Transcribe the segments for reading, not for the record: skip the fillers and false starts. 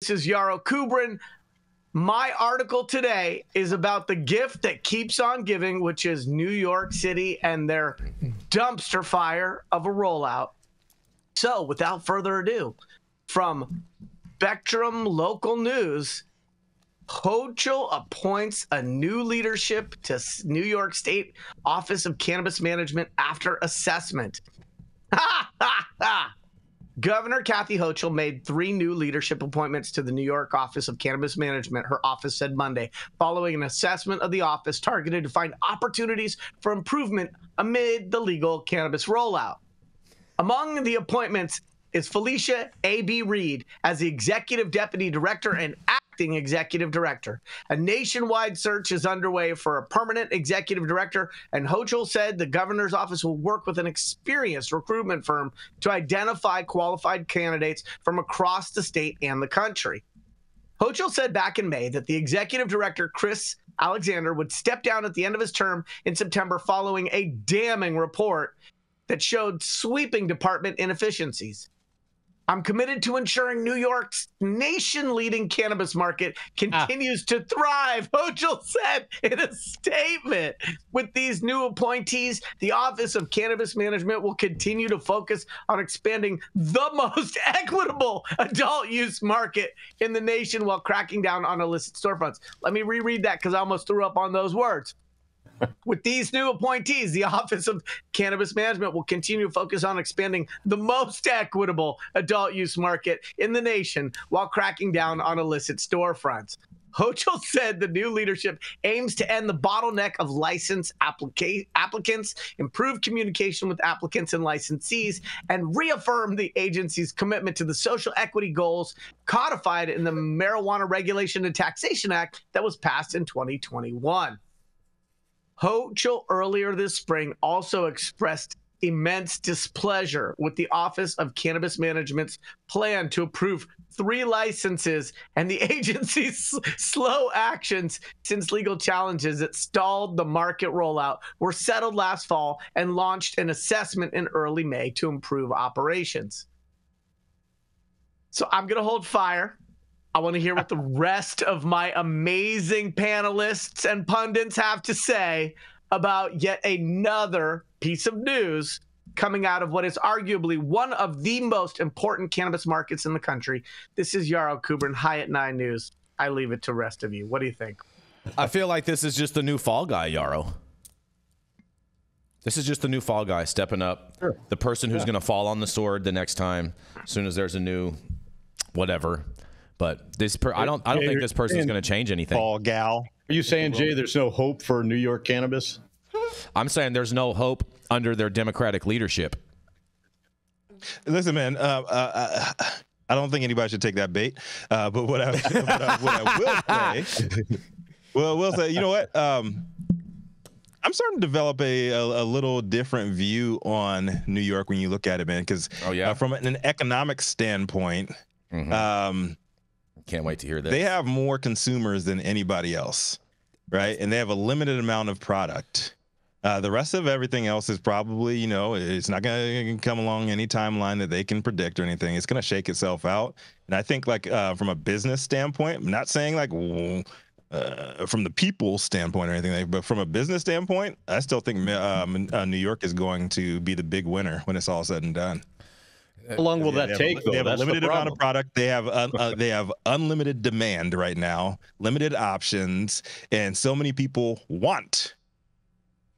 This is Yaro Kubrin. My article today is about the gift that keeps on giving, which is New York City and their dumpster fire of a rollout. So without further ado, from Spectrum Local News, Hochul appoints a new leadership to New York State Office of Cannabis Management after assessment. Ha, ha, ha. Governor Kathy Hochul made 3 new leadership appointments to the New York Office of Cannabis Management, her office said Monday, following an assessment of the office targeted to find opportunities for improvement amid the legal cannabis rollout. Among the appointments is Felicia A.B. Reed as the Executive Deputy Director and Acting Executive Director. A nationwide search is underway for a permanent Executive Director, and Hochul said the governor's office will work with an experienced recruitment firm to identify qualified candidates from across the state and the country. Hochul said back in May that the Executive Director, Chris Alexander, would step down at the end of his term in September following a damning report that showed sweeping department inefficiencies. I'm committed to ensuring New York's nation-leading cannabis market continues to thrive, Hochul said in a statement. With these new appointees, the Office of Cannabis Management will continue to focus on expanding the most equitable adult use market in the nation while cracking down on illicit storefronts. Let me reread that because I almost threw up on those words. With these new appointees, the Office of Cannabis Management will continue to focus on expanding the most equitable adult use market in the nation while cracking down on illicit storefronts. Hochul said the new leadership aims to end the bottleneck of license applicants, improve communication with applicants and licensees, and reaffirm the agency's commitment to the social equity goals codified in the Marijuana Regulation and Taxation Act that was passed in 2021. Hochul earlier this spring also expressed immense displeasure with the Office of Cannabis Management's plan to approve 3 licenses and the agency's slow actions since legal challenges that stalled the market rollout were settled last fall and launched an assessment in early May to improve operations. So I'm going to hold fire. I want to hear what the rest of my amazing panelists and pundits have to say about yet another piece of news coming out of what is arguably one of the most important cannabis markets in the country. This is Yaro Kubrin, High at 9 News. I leave it to the rest of you. What do you think? I feel like this is just the new fall guy, Yaro. This is just the new fall guy stepping up. Sure. The person who's going to fall on the sword the next time, as soon as there's a new whatever. But this, I don't think this person is going to change anything. Fall gal. Are you saying, Jay, there's no hope for New York cannabis? I'm saying there's no hope under their Democratic leadership. Listen, man, I don't think anybody should take that bait. But what I will say, you know what? I'm starting to develop a little different view on New York when you look at it, man. Because from an economic standpoint, can't wait to hear this. They have more consumers than anybody else, right? And they have a limited amount of product. The rest of everything else is probably, you know, it's not going to come along any timeline that they can predict or anything. It's going to shake itself out. And I think, like, from a business standpoint, I'm not saying like from the people's standpoint or anything, but from a business standpoint, I still think New York is going to be the big winner when it's all said and done. How long will that take, though? They have a limited amount of product. They have unlimited demand right now, limited options, and so many people want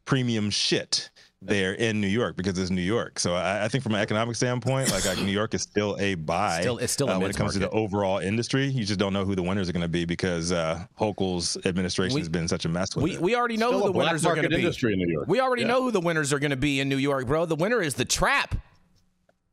premium shit there in New York because it's New York. So I think from an economic standpoint, like New York is still a buy. It's still a when it comes to the overall industry. You just don't know who the winners are going to be because Hochul's administration has been such a mess with it. We already know who the winners are going to be. In New York. We already know who the winners are going to be in New York, bro. The winner is the Trap.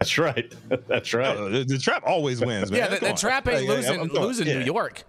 That's right. That's right. The Trap always wins, man. Yeah, the Trap ain't losing New York.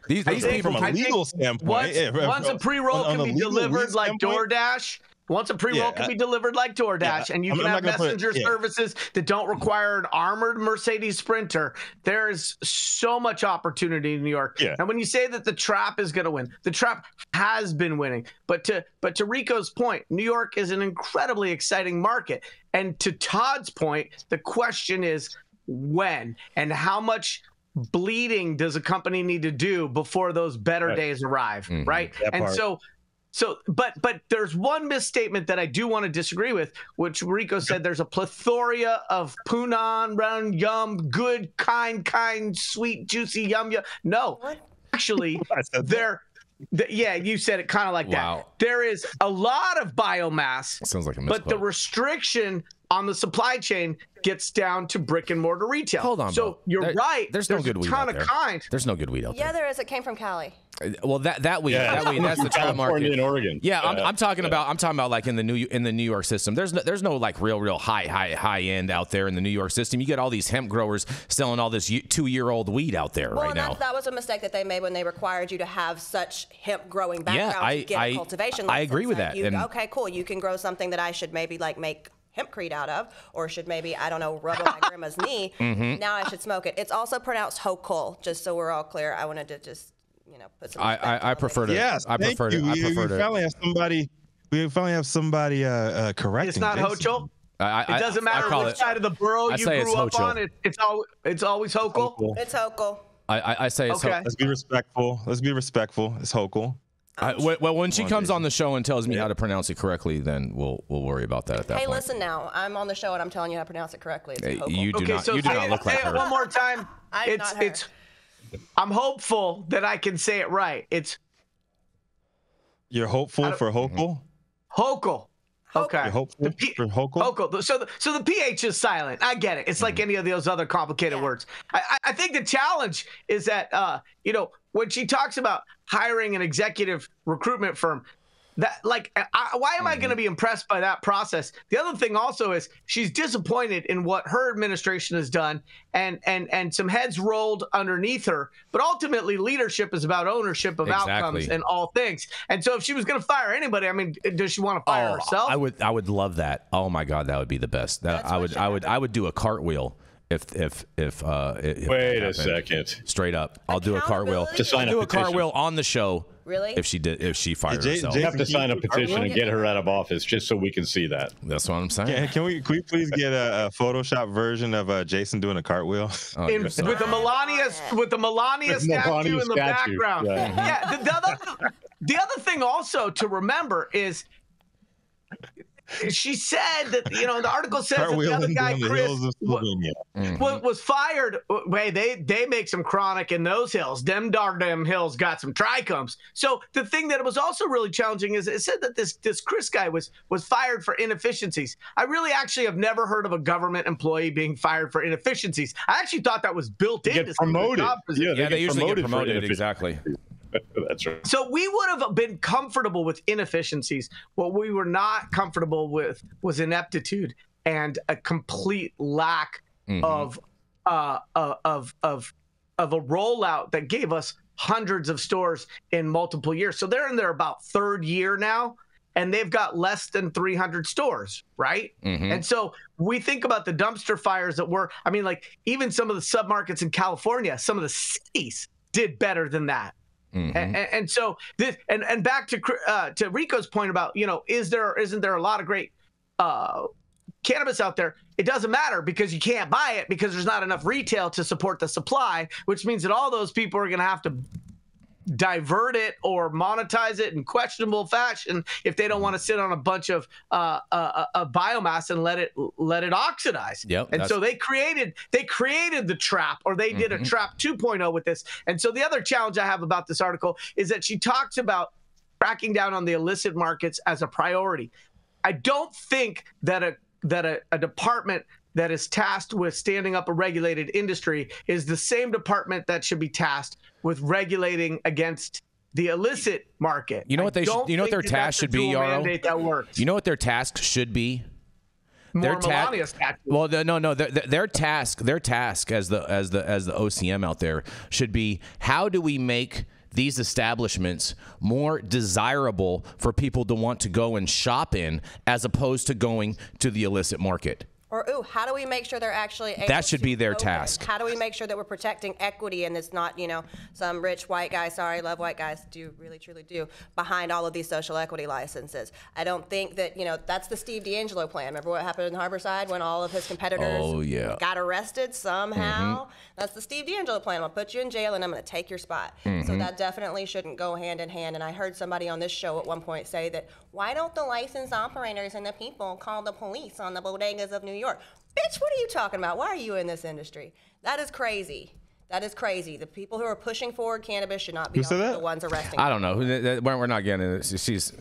These people, from a legal standpoint, once a pre-roll can be delivered like DoorDash, Once a pre-roll can be delivered like DoorDash, and you can have messenger services that don't require an armored Mercedes Sprinter. There is so much opportunity in New York. And when you say that the Trap is going to win, the Trap has been winning. But to Rico's point, New York is an incredibly exciting market. And to Todd's point, the question is when and how much bleeding does a company need to do before those better days arrive, right? And but there's one misstatement that I do want to disagree with, which Rico said there's a plethora of punan, round, yum, good, kind, sweet, juicy, yum. No, actually, yeah, you said it kind of like that. There is a lot of biomass. Sounds like a misquote. But the restriction on the supply chain gets down to brick and mortar retail. Hold on, so you're right. There's no good weed out there. There's no good weed out there. Yeah, there is. It came from Cali. Well, that weed, that's the trap market in Oregon. Yeah, I'm talking about like in the New York system. There's no like real high end out there in the New York system. You get all these hemp growers selling all this 2-year-old weed out there right now. That was a mistake that they made when they required you to have such hemp growing background to get a cultivation license. I agree with that. Okay, cool. You can grow something that I should maybe like make hempcrete out of, or should maybe, I don't know, rub on my grandma's knee. Now I should smoke it. It's also pronounced Hochul, just so we're all clear. I wanted to just, put some. I prefer to. Yes, I prefer to. We finally have somebody. We finally have somebody correcting. It's not Hochul. It doesn't matter which side of the borough you grew up on. It's always Hochul. It's Hochul. I say it's okay. Let's be respectful. It's Hochul. Well, when she comes on the show and tells me how to pronounce it correctly, then we'll worry about that at that point. Hey, listen now. I'm on the show and I'm telling you how to pronounce it correctly. It's Hochul. You do not look like her. One more time. I'm hopeful that I can say it right. You're hopeful for Hochul? Hochul. Okay. You're hopeful for Hochul? Hochul. So the PH is silent. I get it. It's like any of those other complicated words. I think the challenge is that, when she talks about hiring an executive recruitment firm, that why am I going to be impressed by that process? The other thing also is she's disappointed in what her administration has done, and some heads rolled underneath her. But ultimately, leadership is about ownership of outcomes and all things. And so, if she was going to fire anybody, I mean, does she want to fire herself? I would love that. Oh my God, that would be the best. I would do a cartwheel. If wait a second, straight up, I'll do a cartwheel. To sign do a cartwheel on the show. Really? If she fired herself, you have to sign a petition and get her out of office just so we can see that. That's what I'm saying. Can we please get a Photoshop version of Jason doing a cartwheel? With the Melania statue in the background. Yeah. The other thing also to remember is, she said that the article says that the other guy, Chris, was fired. They make some chronic in those hills. Them hills got some trichomes. So the thing that was also really challenging is it said that this Chris guy was fired for inefficiencies. I really actually have never heard of a government employee being fired for inefficiencies. I actually thought that was built into get promoted. They usually get promoted. Exactly. That's right. So we would have been comfortable with inefficiencies. What we were not comfortable with was ineptitude and a complete lack of a rollout that gave us hundreds of stores in multiple years. So they're in their about third year now, and they've got less than 300 stores, right? And so we think about the dumpster fires that were, even some of the submarkets in California, some of the cities did better than that. And so this, and back to Rico's point about, isn't there a lot of great cannabis out there? It doesn't matter because you can't buy it because there's not enough retail to support the supply, which means that all those people are going to have to divert it or monetize it in questionable fashion if they don't want to sit on a bunch of biomass and let it oxidize. So they created the trap, or they did a trap 2.0 with this. And so the other challenge I have about this article is that she talks about cracking down on the illicit markets as a priority. I don't think that a department that is tasked with standing up a regulated industry is the same department that should be tasked with regulating against the illicit market. You know what their task should be, Yarrow? You know what their task should be? More Melania statue. Well, no. Their task as the OCM out there should be, how do we make these establishments more desirable for people to want to go and shop in, as opposed to going to the illicit market? Or, how do we make sure they're actually able That should to be their open? task. How do we make sure that we're protecting equity and it's not, some rich white guy, sorry, love white guys, do really, truly do, behind all of these social equity licenses? I don't think that, that's the Steve D'Angelo plan. Remember what happened in Harborside when all of his competitors got arrested somehow? That's the Steve D'Angelo plan. I'm going to put you in jail and I'm going to take your spot. So that definitely shouldn't go hand in hand. And I heard somebody on this show at one point say that, why don't the licensed operators and the people call the police on the bodegas of New York? Bitch, what are you talking about? Why are you in this industry? That is crazy. That is crazy. The people who are pushing forward cannabis should not be the ones arresting. I don't know. We're not getting it.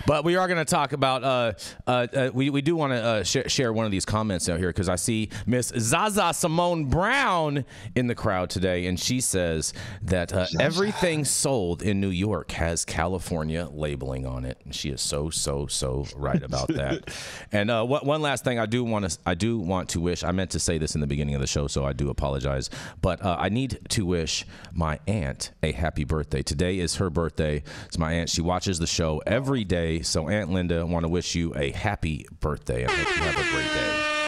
But we are going to talk about. We do want to share one of these comments out here because I see Miss Zaza Simone Brown in the crowd today, and she says that everything sold in New York has California labeling on it. And she is so right about that. And one last thing I do want to wish. I meant to say this in the beginning of the show, so I do apologize. But I need to wish my aunt a happy birthday. Today is her birthday. It's my aunt. She watches the show every day. So Aunt Linda, I want to wish you a happy birthday. I hope you have a great day.